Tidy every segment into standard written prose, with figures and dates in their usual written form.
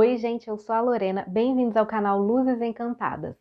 Oi, gente, eu sou a Lorena. Bem-vindos ao canal Luzes Encantadas.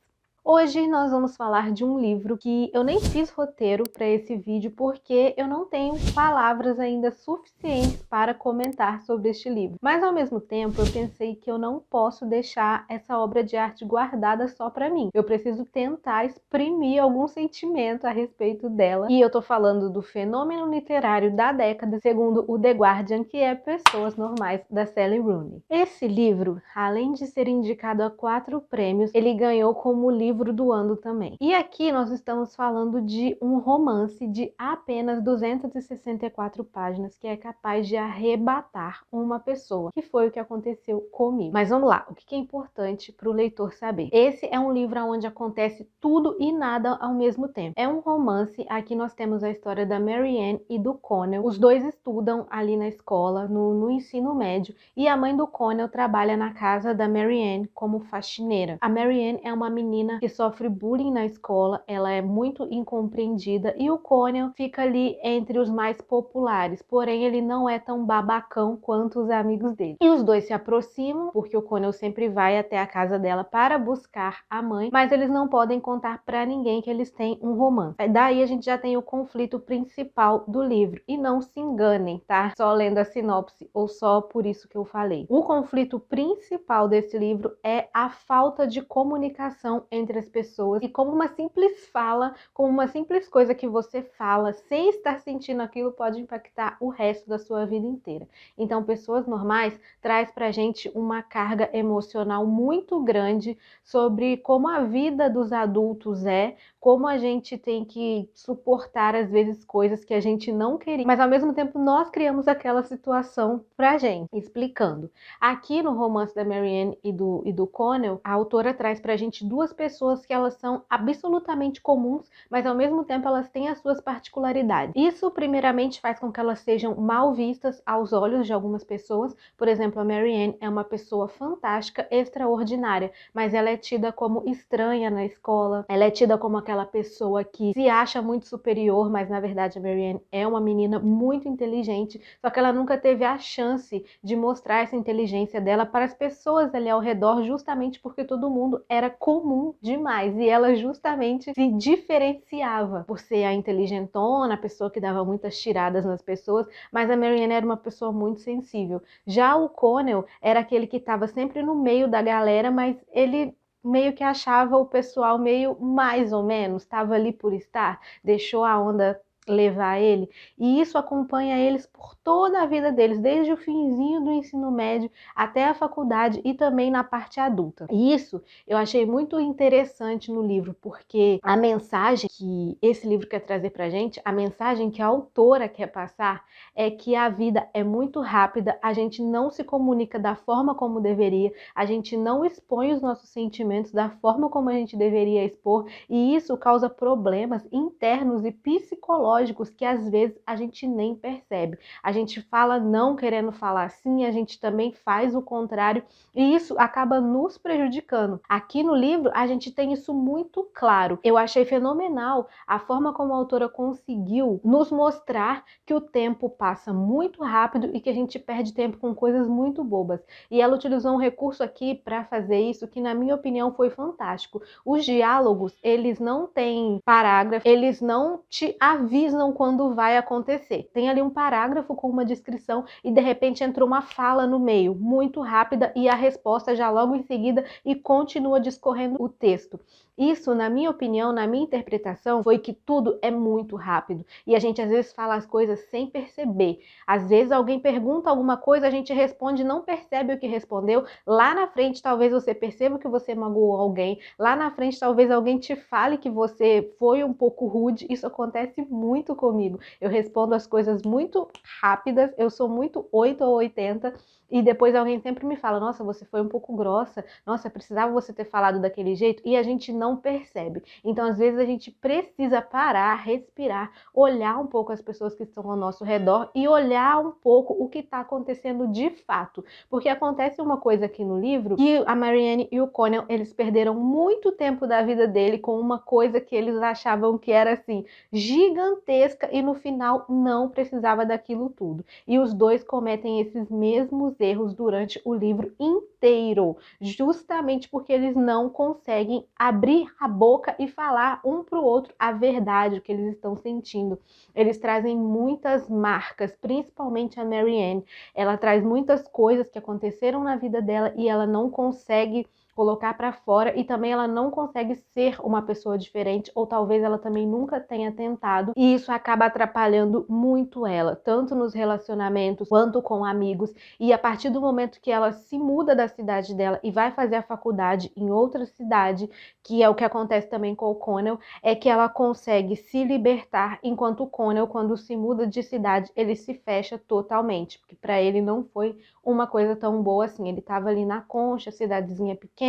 Hoje nós vamos falar de um livro que eu nem fiz roteiro para esse vídeo porque eu não tenho palavras ainda suficientes para comentar sobre este livro. Mas ao mesmo tempo eu pensei que eu não posso deixar essa obra de arte guardada só para mim. Eu preciso tentar exprimir algum sentimento a respeito dela. E eu tô falando do fenômeno literário da década, segundo o The Guardian, que é Pessoas Normais, da Sally Rooney. Esse livro, além de ser indicado a 4 prêmios, ele ganhou como livro do ano também. E aqui nós estamos falando de um romance de apenas 264 páginas que é capaz de arrebatar uma pessoa, que foi o que aconteceu comigo. Mas vamos lá, o que é importante para o leitor saber? Esse é um livro onde acontece tudo e nada ao mesmo tempo. É um romance, aqui nós temos a história da Marianne e do Connell. Os dois estudam ali na escola, no ensino médio, e a mãe do Connell trabalha na casa da Marianne como faxineira. A Marianne é uma menina que sofre bullying na escola, ela é muito incompreendida e o Connell fica ali entre os mais populares, porém ele não é tão babacão quanto os amigos dele. E os dois se aproximam, porque o Connell sempre vai até a casa dela para buscar a mãe, mas eles não podem contar para ninguém que eles têm um romance. Daí a gente já tem o conflito principal do livro, e não se enganem, tá? Só lendo a sinopse ou só por isso que eu falei. O conflito principal desse livro é a falta de comunicação entre as pessoas, e como uma simples fala, como uma simples coisa que você fala sem estar sentindo aquilo pode impactar o resto da sua vida inteira. Então, Pessoas Normais traz pra gente uma carga emocional muito grande sobre como a vida dos adultos é, como a gente tem que suportar às vezes coisas que a gente não queria, mas ao mesmo tempo nós criamos aquela situação pra gente, explicando. Aqui no romance da Marianne e do Connell, a autora traz pra gente duas pessoas que elas são absolutamente comuns, mas ao mesmo tempo elas têm as suas particularidades. Isso primeiramente faz com que elas sejam mal vistas aos olhos de algumas pessoas. Por exemplo, a Marianne é uma pessoa fantástica, extraordinária, mas ela é tida como estranha na escola, ela é tida como aquela pessoa que se acha muito superior, mas na verdade a Marianne é uma menina muito inteligente, só que ela nunca teve a chance de mostrar essa inteligência dela para as pessoas ali ao redor, justamente porque todo mundo era comum demais, e ela justamente se diferenciava por ser a inteligentona, a pessoa que dava muitas tiradas nas pessoas, mas a Marianne era uma pessoa muito sensível. Já o Connell era aquele que estava sempre no meio da galera, mas ele meio que achava o pessoal meio mais ou menos, estava ali por estar, deixou a onda levar ele, e isso acompanha eles por toda a vida deles, desde o finzinho do ensino médio até a faculdade e também na parte adulta. E isso eu achei muito interessante no livro, porque a mensagem que esse livro quer trazer pra gente, a mensagem que a autora quer passar, é que a vida é muito rápida, a gente não se comunica da forma como deveria, a gente não expõe os nossos sentimentos da forma como a gente deveria expor, e isso causa problemas internos e psicológicos que às vezes a gente nem percebe. A gente fala não querendo falar sim, a gente também faz o contrário, e isso acaba nos prejudicando. Aqui no livro a gente tem isso muito claro. Eu achei fenomenal a forma como a autora conseguiu nos mostrar que o tempo passa muito rápido e que a gente perde tempo com coisas muito bobas. E ela utilizou um recurso aqui para fazer isso que, na minha opinião, foi fantástico. Os diálogos, eles não têm parágrafo, eles não te avisam quando vai acontecer. Tem ali um parágrafo com uma descrição e de repente entrou uma fala no meio, muito rápida, e a resposta já logo em seguida, e continua discorrendo o texto. Isso, na minha opinião, na minha interpretação, foi que tudo é muito rápido e a gente às vezes fala as coisas sem perceber. Às vezes alguém pergunta alguma coisa, a gente responde e não percebe o que respondeu. Lá na frente talvez você perceba que você magoou alguém, lá na frente talvez alguém te fale que você foi um pouco rude. Isso acontece muito comigo. Eu respondo as coisas muito rápidas, eu sou muito 8 ou 80, e depois alguém sempre me fala, nossa, você foi um pouco grossa, nossa, precisava você ter falado daquele jeito, e a gente não percebe. Então, às vezes, a gente precisa parar, respirar, olhar um pouco as pessoas que estão ao nosso redor e olhar um pouco o que está acontecendo de fato. Porque acontece uma coisa aqui no livro, que a Marianne e o Connell, eles perderam muito tempo da vida dele com uma coisa que eles achavam que era, assim, gigantesca, gigantesca e no final não precisava daquilo tudo. E os dois cometem esses mesmos erros durante o livro inteiro, justamente porque eles não conseguem abrir a boca e falar um para o outro a verdade, o que eles estão sentindo. Eles trazem muitas marcas, principalmente a Marianne. Ela traz muitas coisas que aconteceram na vida dela e ela não consegue colocar para fora, e também ela não consegue ser uma pessoa diferente, ou talvez ela também nunca tenha tentado, e isso acaba atrapalhando muito ela, tanto nos relacionamentos quanto com amigos. E a partir do momento que ela se muda da cidade dela e vai fazer a faculdade em outra cidade, que é o que acontece também com o Connell, é que ela consegue se libertar, enquanto o Connell, quando se muda de cidade, ele se fecha totalmente, porque para ele não foi uma coisa tão boa assim. Ele estava ali na Concha, cidadezinha pequena,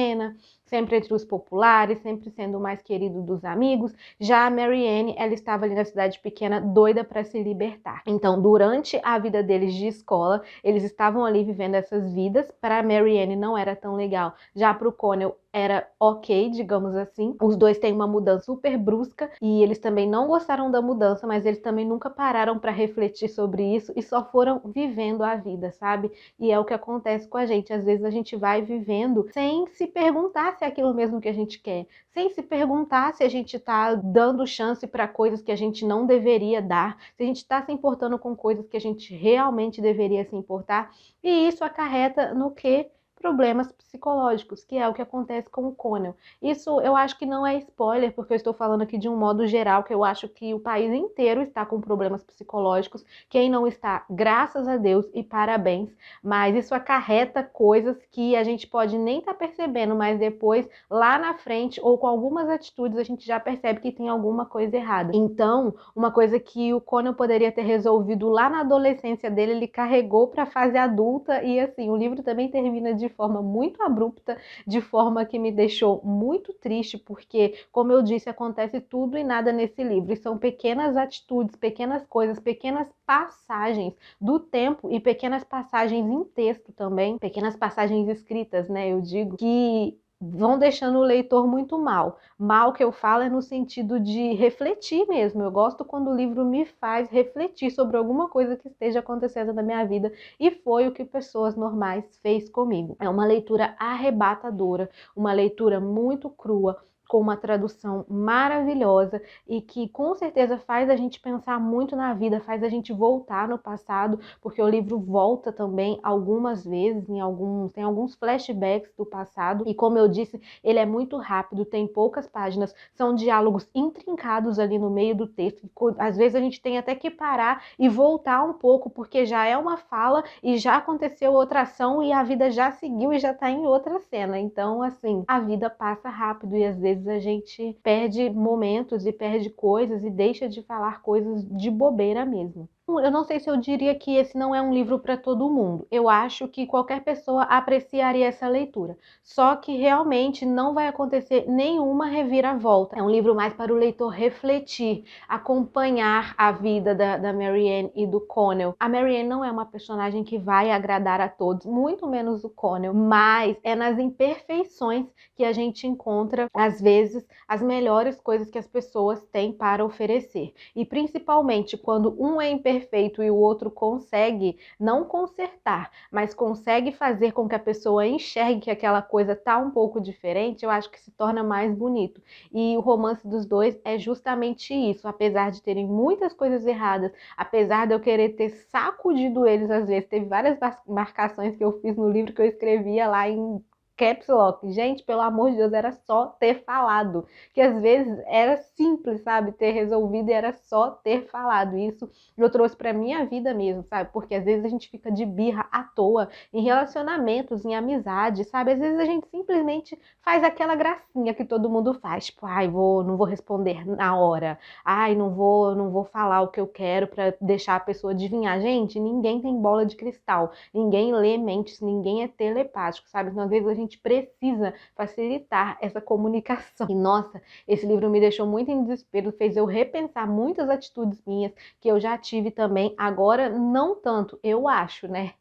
sempre entre os populares, sempre sendo o mais querido dos amigos. Já a Marianne, ela estava ali na cidade pequena, doida para se libertar. Então, durante a vida deles de escola, eles estavam ali vivendo essas vidas. Para a Marianne não era tão legal, já para o Connell era ok, digamos assim. Os dois têm uma mudança super brusca e eles também não gostaram da mudança, mas eles também nunca pararam para refletir sobre isso e só foram vivendo a vida, sabe? E é o que acontece com a gente. Às vezes a gente vai vivendo sem se perguntar se é aquilo mesmo que a gente quer, sem se perguntar se a gente tá dando chance para coisas que a gente não deveria dar, se a gente tá se importando com coisas que a gente realmente deveria se importar. E isso acarreta no quê? Problemas psicológicos, que é o que acontece com o Connell. Isso eu acho que não é spoiler, porque eu estou falando aqui de um modo geral, que eu acho que o país inteiro está com problemas psicológicos. Quem não está, graças a Deus e parabéns, mas isso acarreta coisas que a gente pode nem estar percebendo, mas depois, lá na frente, ou com algumas atitudes, a gente já percebe que tem alguma coisa errada. Então, uma coisa que o Connell poderia ter resolvido lá na adolescência dele, ele carregou para a fase adulta, e assim, o livro também termina de forma muito abrupta, de forma que me deixou muito triste, porque, como eu disse, acontece tudo e nada nesse livro, e são pequenas atitudes, pequenas coisas, pequenas passagens do tempo e pequenas passagens em texto também, pequenas passagens escritas, né, eu digo, que vão deixando o leitor muito mal. Mal que eu falo é no sentido de refletir mesmo. Eu gosto quando o livro me faz refletir sobre alguma coisa que esteja acontecendo na minha vida, e foi o que Pessoas Normais fez comigo. É uma leitura arrebatadora, uma leitura muito crua, com uma tradução maravilhosa e que com certeza faz a gente pensar muito na vida, faz a gente voltar no passado, porque o livro volta também algumas vezes, tem alguns flashbacks do passado, e como eu disse, ele é muito rápido, tem poucas páginas, são diálogos intrincados ali no meio do texto, às vezes a gente tem até que parar e voltar um pouco, porque já é uma fala e já aconteceu outra ação e a vida já seguiu e já tá em outra cena. Então, assim, a vida passa rápido e às vezes a gente perde momentos e perde coisas e deixa de falar coisas de bobeira mesmo. Eu não sei se eu diria que esse não é um livro para todo mundo. Eu acho que qualquer pessoa apreciaria essa leitura. Só que realmente não vai acontecer nenhuma reviravolta. É um livro mais para o leitor refletir, acompanhar a vida da Marianne e do Connell. A Marianne não é uma personagem que vai agradar a todos, muito menos o Connell, mas é nas imperfeições que a gente encontra, às vezes, as melhores coisas que as pessoas têm para oferecer. E principalmente quando um é imperfeito e o outro consegue não consertar, mas consegue fazer com que a pessoa enxergue que aquela coisa tá um pouco diferente, eu acho que se torna mais bonito. E o romance dos dois é justamente isso, apesar de terem muitas coisas erradas, apesar de eu querer ter sacudido eles às vezes, teve várias marcações que eu fiz no livro que eu escrevia lá em Caps Lock. Gente, pelo amor de Deus, era só ter falado. Que às vezes era simples, sabe? Ter resolvido e era só ter falado. Isso eu trouxe pra minha vida mesmo, sabe? Porque às vezes a gente fica de birra à toa em relacionamentos, em amizade, sabe? Às vezes a gente simplesmente faz aquela gracinha que todo mundo faz. Tipo, ai, não vou responder na hora. Ai, não vou falar o que eu quero pra deixar a pessoa adivinhar. Gente, ninguém tem bola de cristal. Ninguém lê mentes, ninguém é telepático, sabe? Então, às vezes a gente gente precisa facilitar essa comunicação. E nossa, esse livro me deixou muito em desespero, fez eu repensar muitas atitudes minhas que eu já tive também, agora não tanto, eu acho, né?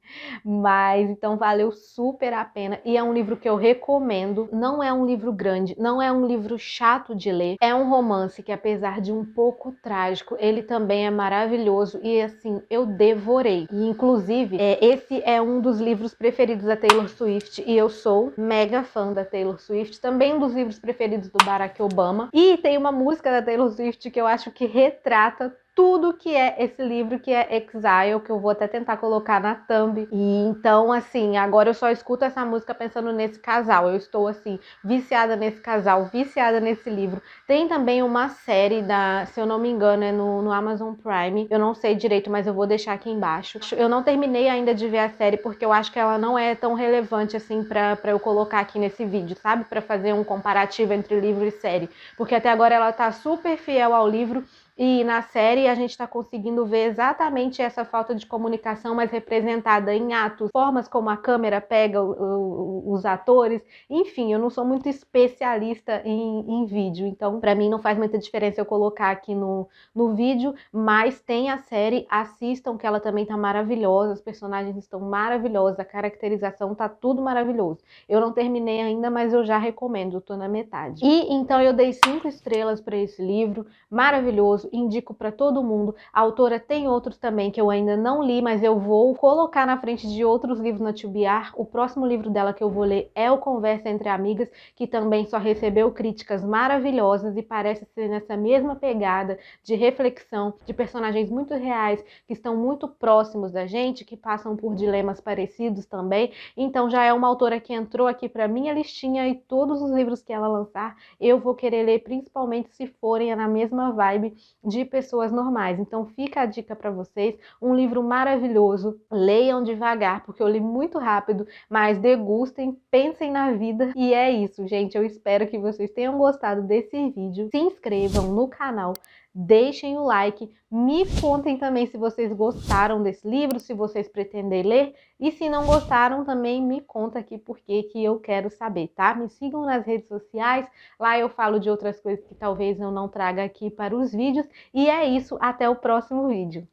Mas então valeu super a pena e é um livro que eu recomendo. Não é um livro grande, não é um livro chato de ler, é um romance que, apesar de um pouco trágico, ele também é maravilhoso e assim, eu devorei. E inclusive, esse é um dos livros preferidos da Taylor Swift e eu sou mega fã da Taylor Swift, também um dos livros preferidos do Barack Obama. E tem uma música da Taylor Swift que eu acho que retrata tudo que é esse livro, que é Exile, que eu vou até tentar colocar na thumb. E então, assim, agora eu só escuto essa música pensando nesse casal. Eu estou, assim, viciada nesse casal, viciada nesse livro. Tem também uma série se eu não me engano, é no Amazon Prime. Eu não sei direito, mas eu vou deixar aqui embaixo. Eu não terminei ainda de ver a série, porque eu acho que ela não é tão relevante, assim, pra eu colocar aqui nesse vídeo, sabe? Pra fazer um comparativo entre livro e série. Porque até agora ela tá super fiel ao livro, e na série a gente está conseguindo ver exatamente essa falta de comunicação, mas representada em atos, formas como a câmera pega os atores. Enfim, eu não sou muito especialista em vídeo, então para mim não faz muita diferença eu colocar aqui no vídeo, mas tem a série, assistam, que ela também tá maravilhosa, os personagens estão maravilhosos, a caracterização tá tudo maravilhoso. Eu não terminei ainda, mas eu já recomendo, eu tô na metade. E então eu dei 5 estrelas para esse livro, maravilhoso, indico para todo mundo. A autora tem outros também que eu ainda não li, mas eu vou colocar na frente de outros livros na TBR. O próximo livro dela que eu vou ler é o Conversa Entre Amigas, que também só recebeu críticas maravilhosas e parece ser nessa mesma pegada de reflexão, de personagens muito reais, que estão muito próximos da gente, que passam por dilemas parecidos também. Então já é uma autora que entrou aqui para minha listinha e todos os livros que ela lançar eu vou querer ler, principalmente se forem na mesma vibe de pessoas normais. Então fica a dica para vocês, um livro maravilhoso, leiam devagar, porque eu li muito rápido, mas degustem, pensem na vida. E é isso, gente, eu espero que vocês tenham gostado desse vídeo. Se inscrevam no canal, deixem o like, me contem também se vocês gostaram desse livro, se vocês pretendem ler, e se não gostaram também me conta aqui porque que eu quero saber, tá? Me sigam nas redes sociais, lá eu falo de outras coisas que talvez eu não traga aqui para os vídeos, e é isso, até o próximo vídeo.